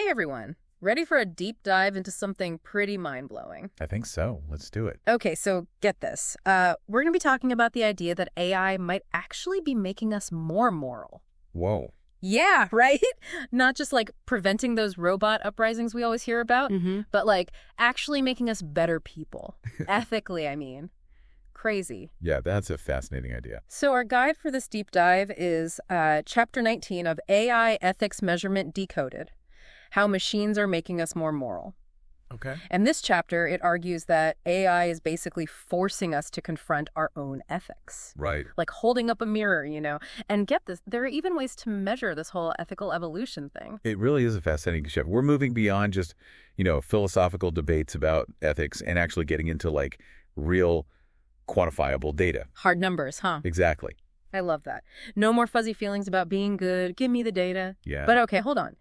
Hey everyone, ready for a deep dive into something pretty mind-blowing? I think so. Let's do it. Okay, so get this. We're going to be talking about the idea that AI might actually be making us more moral. Whoa. Yeah, right? Not just like preventing those robot uprisings we always hear about, but like actually making us better people. Ethically, I mean. Crazy. Yeah, that's a fascinating idea. So our guide for this deep dive is Chapter 19 of AI Ethics Measurement Decoded, How Machines Are Making Us More Moral. Okay. And this chapter, it argues that AI is basically forcing us to confront our own ethics. Right. Like holding up a mirror, And get this, there are even ways to measure this whole ethical evolution thing. It really is a fascinating shift. We're moving beyond just, philosophical debates about ethics and actually getting into like real quantifiable data. Hard numbers, huh? Exactly. I love that. No more fuzzy feelings about being good. Give me the data. Yeah. But okay, hold on.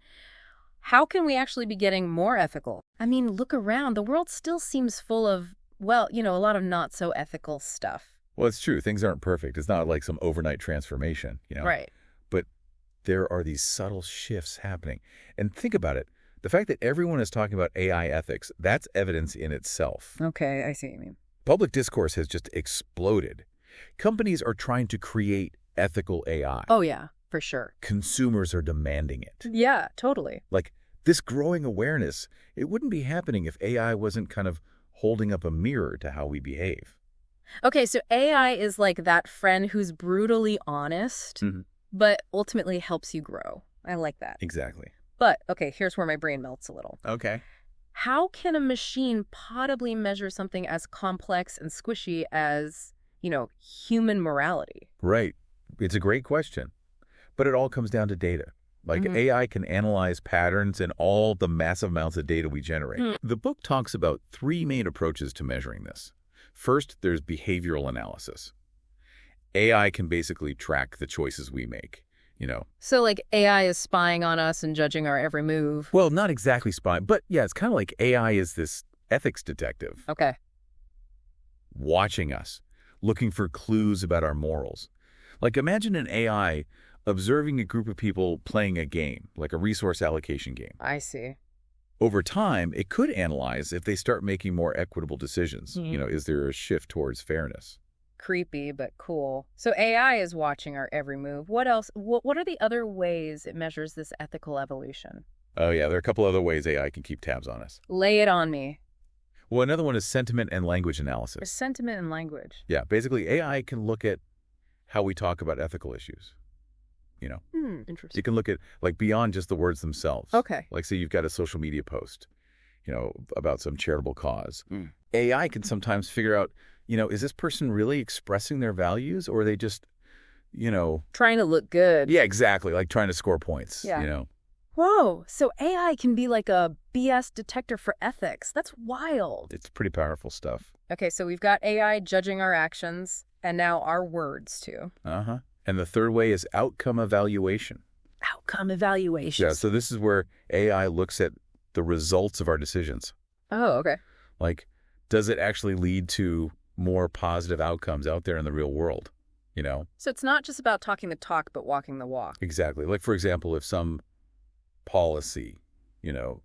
How can we actually be getting more ethical? I mean, look around. The world still seems full of, a lot of not so ethical stuff. Well, it's true. Things aren't perfect. It's not like some overnight transformation, Right. But there are these subtle shifts happening. And think about it. The fact that everyone is talking about AI ethics, that's evidence in itself. Okay, I see what you mean. Public discourse has just exploded. Companies are trying to create ethical AI. Oh, yeah, for sure. Consumers are demanding it. Yeah, totally. Like, this growing awareness, it wouldn't be happening if AI wasn't kind of holding up a mirror to how we behave. Okay, so AI is like that friend who's brutally honest, but ultimately helps you grow. I like that. Exactly. But, okay, here's where my brain melts a little. Okay. How can a machine possibly measure something as complex and squishy as, human morality? Right. It's a great question. But it all comes down to data. Like AI can analyze patterns in all the massive amounts of data we generate. The book talks about three main approaches to measuring this. First, there's behavioral analysis. AI can basically track the choices we make. So like AI is spying on us and judging our every move. Well, not exactly spying, but yeah, it's kind of like AI is this ethics detective. Okay. Watching us, looking for clues about our morals. Like imagine an AI observing a group of people playing a game, like a resource allocation game. I see. Over time, it could analyze if they start making more equitable decisions. Is there a shift towards fairness? Creepy, but cool. So AI is watching our every move. What else? What are the other ways it measures this ethical evolution? Oh, yeah, there are a couple other ways AI can keep tabs on us. Lay it on me. Well, another one is sentiment and language Or analysis. sentiment and language. Yeah, basically, AI can look at how we talk about ethical issues. Interesting. You can look at, like, beyond just the words themselves. Okay. Like, say you've got a social media post, about some charitable cause. AI can sometimes figure out, is this person really expressing their values or are they just, Trying to look good. Yeah, exactly. Like trying to score points, Yeah. Whoa, so AI can be like a BS detector for ethics. That's wild. It's pretty powerful stuff. Okay, so we've got AI judging our actions and now our words too. Uh-huh. And the third way is outcome evaluation. Outcome evaluations. Yeah, so this is where AI looks at the results of our decisions. Oh, okay. Like, does it actually lead to more positive outcomes out there in the real world? So it's not just about talking the talk, but walking the walk. Exactly. Like, for example, if some policy,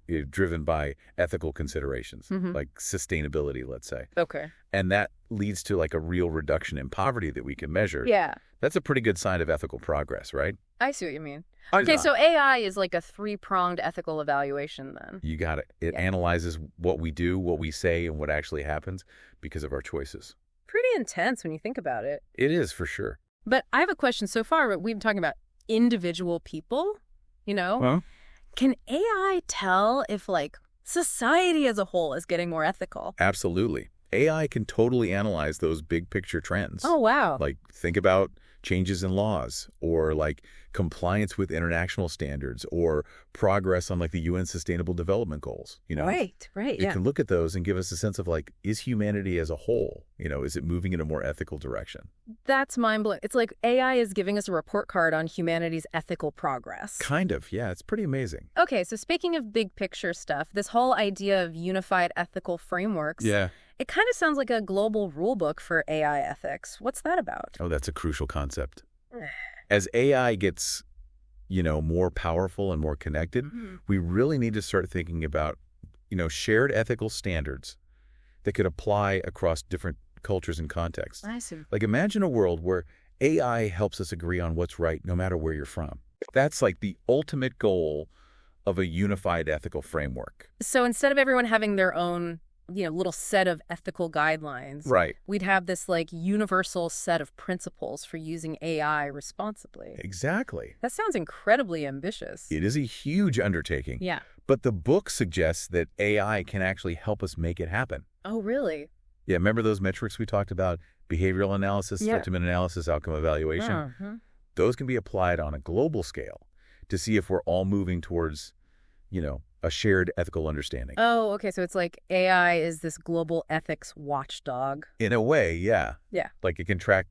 is driven by ethical considerations, like sustainability, let's say. Okay. And that leads to like a real reduction in poverty that we can measure. Yeah. That's a pretty good sign of ethical progress, right? I see what you mean. Okay, so AI is like a three-pronged ethical evaluation then. You got it. It analyzes what we do, what we say, and what actually happens because of our choices. Pretty intense when you think about it. It is, for sure. But I have a question. So far, we've been talking about individual people, Well, Can AI tell if, like, society as a whole is getting more ethical? absolutely. AI can totally analyze those big picture trends. Oh, wow. Like, think about changes in laws or like compliance with international standards or progress on like the UN Sustainable Development Goals, Right, It can look at those and give us a sense of like, is humanity as a whole, is it moving in a more ethical direction? That's mind-blowing. It's like AI is giving us a report card on humanity's ethical progress. Kind of, yeah. It's pretty amazing. Okay, so speaking of big picture stuff, this whole idea of unified ethical frameworks, it kind of sounds like a global rule book for AI ethics. What's that about? Oh, that's a crucial concept. As AI gets, more powerful and more connected, we really need to start thinking about, shared ethical standards that could apply across different cultures and contexts. I see. Like imagine a world where AI helps us agree on what's right no matter where you're from. That's like the ultimate goal of a unified ethical framework. So instead of everyone having their own, little set of ethical guidelines, Right. we'd have this like universal set of principles for using AI responsibly. Exactly. That sounds incredibly ambitious. It is a huge undertaking. Yeah. But the book suggests that AI can actually help us make it happen. Oh, really? Yeah, remember those metrics we talked about? Behavioral analysis, Yeah. sentiment analysis, outcome evaluation? Uh-huh. Those can be applied on a global scale to see if we're all moving towards, a shared ethical understanding. Oh, okay. So it's like AI is this global ethics watchdog. In a way, yeah. Yeah. Like it can track,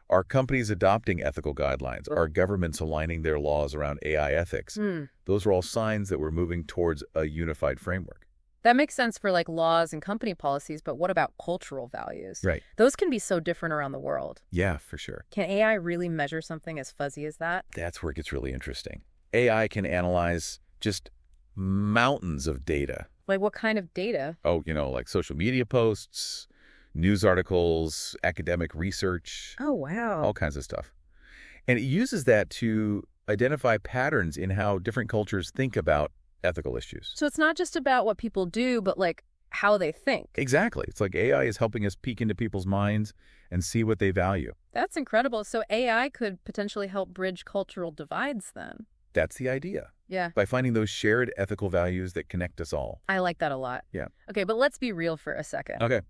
are companies adopting ethical guidelines? Are governments aligning their laws around AI ethics? Those are all signs that we're moving towards a unified framework. That makes sense for like laws and company policies, but what about cultural values? Right. Those can be so different around the world. Yeah, for sure. Can AI really measure something as fuzzy as that? That's where it gets really interesting. AI can analyze just mountains of data. Like what kind of data? Oh, like social media posts, news articles, academic research, Oh, wow. all kinds of stuff. And it uses that to identify patterns in how different cultures think about ethical issues. So it's not just about what people do, but like how they think. Exactly. It's like AI is helping us peek into people's minds and see what they value. That's incredible. So AI could potentially help bridge cultural divides then. That's the idea. Yeah. By finding those shared ethical values that connect us all. I like that a lot. Yeah. Okay, but let's be real for a second. Okay.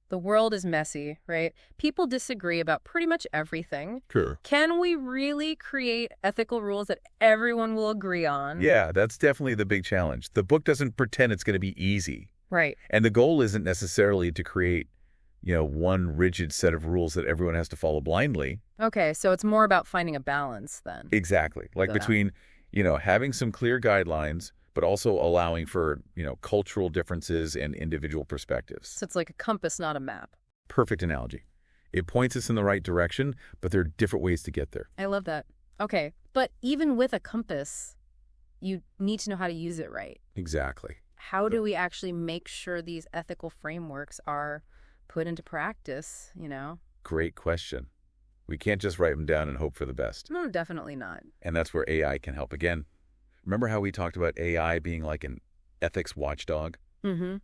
The world is messy, right? People disagree about pretty much everything. Sure. Can we really create ethical rules that everyone will agree on? Yeah, that's definitely the big challenge. The book doesn't pretend it's going to be easy. Right. And the goal isn't necessarily to create, one rigid set of rules that everyone has to follow blindly. Okay, so it's more about finding a balance then. Exactly. Like So between, having some clear guidelines, but also allowing for, cultural differences and individual perspectives. So it's like a compass, not a map. Perfect analogy. It points us in the right direction, but there are different ways to get there. I love that. Okay, but even with a compass, you need to know how to use it right. Exactly. How do we actually make sure these ethical frameworks are put into practice, Great question. We can't just write them down and hope for the best. No, definitely not. And that's where AI can help again. Remember how we talked about AI being like an ethics watchdog? Mm-hmm.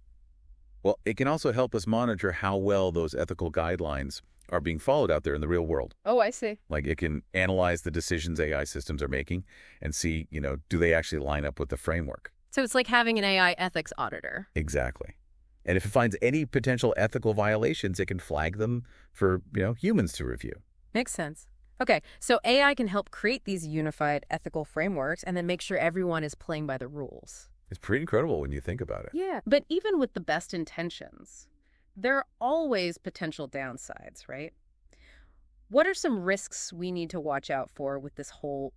Well, it can also help us monitor how well those ethical guidelines are being followed out there in the real world. Oh, I see. Like it can analyze the decisions AI systems are making and see, do they actually line up with the framework? So it's like having an AI ethics auditor. Exactly. And if it finds any potential ethical violations, it can flag them for, humans to review. Makes sense. Okay, so AI can help create these unified ethical frameworks and then make sure everyone is playing by the rules. It's pretty incredible when you think about it. Yeah, but even with the best intentions, there are always potential downsides, right? What are some risks we need to watch out for with this whole,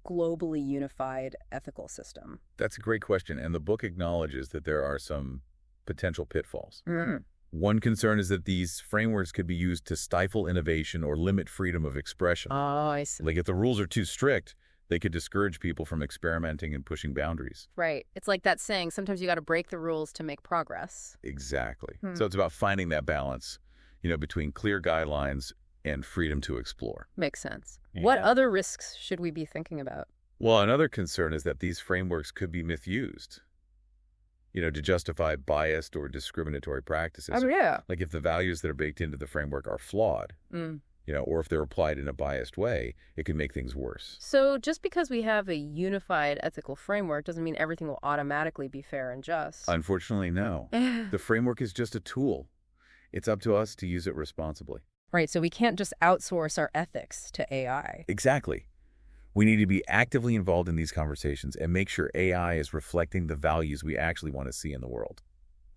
globally unified ethical system? That's a great question. And the book acknowledges that there are some potential pitfalls. Mm. One concern is that these frameworks could be used to stifle innovation or limit freedom of expression. Oh, I see. Like if the rules are too strict, they could discourage people from experimenting and pushing boundaries. Right. It's like that saying, sometimes you got to break the rules to make progress. Exactly. So it's about finding that balance, between clear guidelines and freedom to explore. Makes sense. Yeah. What other risks should we be thinking about? Well, another concern is that these frameworks could be misused, to justify biased or discriminatory practices. Oh, yeah. Like if the values that are baked into the framework are flawed, or if they're applied in a biased way, it can make things worse. So just because we have a unified ethical framework doesn't mean everything will automatically be fair and just. Unfortunately, no. The framework is just a tool. It's up to us to use it responsibly. Right, so we can't just outsource our ethics to AI. Exactly. We need to be actively involved in these conversations and make sure AI is reflecting the values we actually want to see in the world.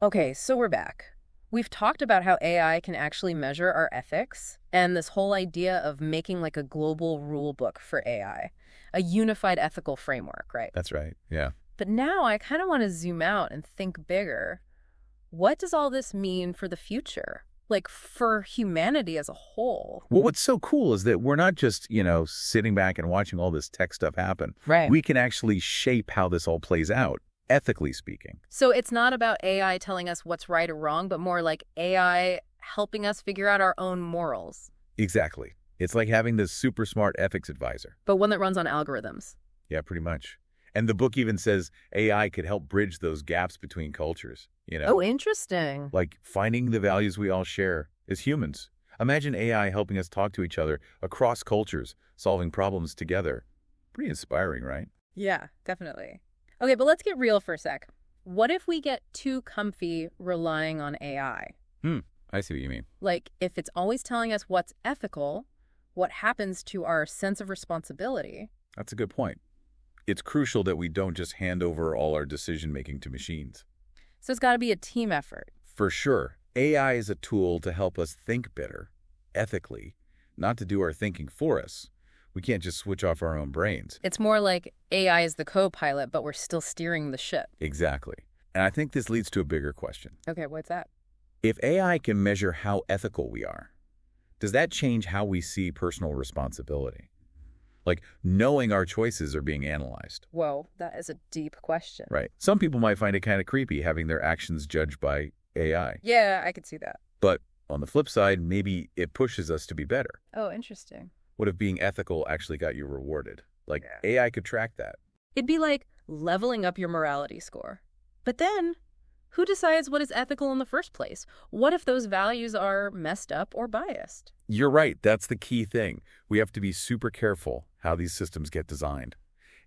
Okay, so we're back. We've talked about how AI can actually measure our ethics and this whole idea of making like a global rule book for AI, a unified ethical framework, right? That's right, yeah. But now I kind of want to zoom out and think bigger. What does all this mean for the future? like for humanity as a whole. Well, what's so cool is that we're not just, sitting back and watching all this tech stuff happen. Right. We can actually shape how this all plays out, ethically speaking. So it's not about AI telling us what's right or wrong, but more like AI helping us figure out our own morals. Exactly. It's like having this super smart ethics advisor. But one that runs on algorithms. Yeah, pretty much. And the book even says AI could help bridge those gaps between cultures, Oh, interesting. like finding the values we all share as humans. Imagine AI helping us talk to each other across cultures, solving problems together. Pretty inspiring, right? Yeah, definitely. Okay, but let's get real for a sec. What if we get too comfy relying on AI? I see what you mean. Like, if it's always telling us what's ethical, what happens to our sense of responsibility? That's a good point. It's crucial that we don't just hand over all our decision-making to machines. So it's got to be a team effort. For sure, AI is a tool to help us think better, ethically, not to do our thinking for us. We can't just switch off our own brains. It's more like AI is the co-pilot, but we're still steering the ship. Exactly. And I think this leads to a bigger question. Okay, what's that? If AI can measure how ethical we are, does that change how we see personal responsibility? Like knowing our choices are being analyzed. Whoa, that is a deep question. Right. Some people might find it kind of creepy having their actions judged by AI. Yeah, I could see that. But on the flip side, maybe it pushes us to be better. Oh, interesting. What if being ethical actually got you rewarded? Like AI could track that. It'd be like leveling up your morality score. But then, who decides what is ethical in the first place? What if those values are messed up or biased? You're right. That's the key thing. We have to be super careful how these systems get designed.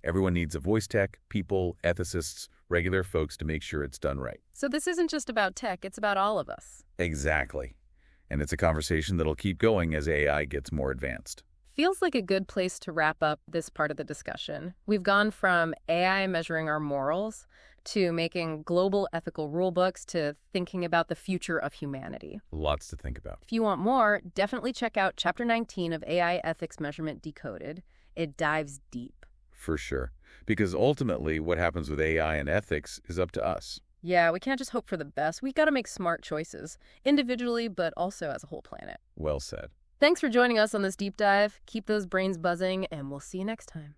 Everyone needs a voice tech, people, ethicists, regular folks to make sure it's done right. So this isn't just about tech, it's about all of us. Exactly. And it's a conversation that'll keep going as AI gets more advanced. Feels like a good place to wrap up this part of the discussion. We've gone from AI measuring our morals to making global ethical rulebooks to thinking about the future of humanity. Lots to think about. If you want more, definitely check out Chapter 19 of AI Ethics Measurement Decoded. It dives deep. For sure. Because ultimately, what happens with AI and ethics is up to us. Yeah, we can't just hope for the best. We got to make smart choices, individually, but also as a whole planet. Well said. Thanks for joining us on this deep dive. Keep those brains buzzing, and we'll see you next time.